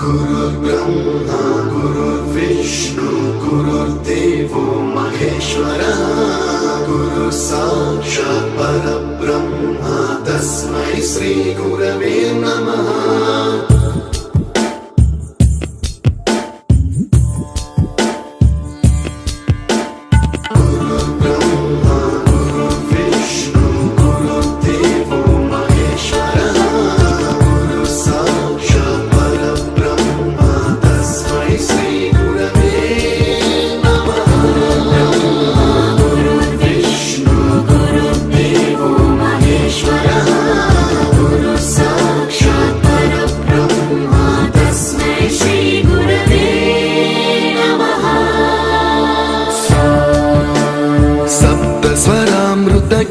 गुरुर्ब्रह्मा गुरुर्विष्णु गुरुर्देवो महेश्वरः गुरु साक्षात् परब्रह्म तस्मै श्री गुरवे नमः।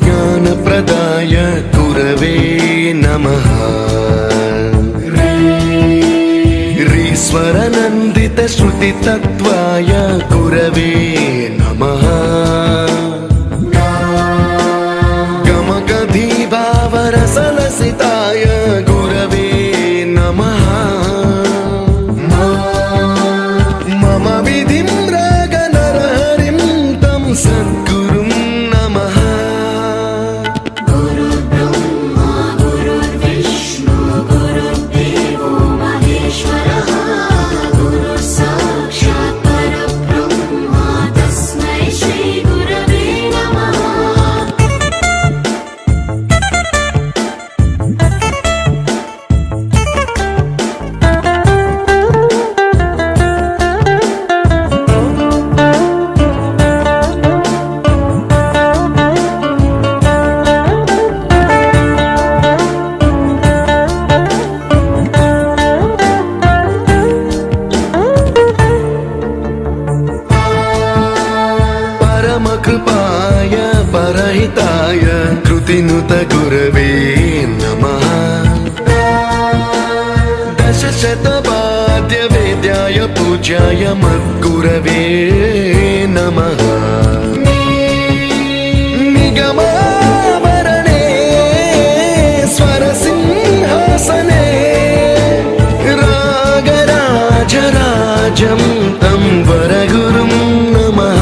ज्ञानप्रदाय गुरवे नमः। ह्रीश्वरनन्दित श्रुतितत्त्वाय गुरवे नमः। गमगधीभावरसलसिताय गुरवे नमः। मम विधिं रागनरहरिं तं सद्गुरुं कृपाय परहिताय कृतिनुत गुरवे नमः। दशशतवाद्यवेद्याय पूज्याय मद्गुरवे नमः। निगमावरणे स्वरसिंहासने रागराजराजं तं वरगुरुं नमः।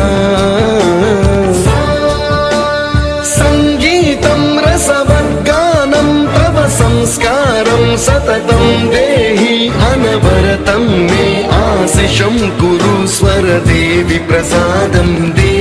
संस्कारं सततं देहि अनवरतं मे आशिषं कुरु स्वरदेवि प्रसादं देहि।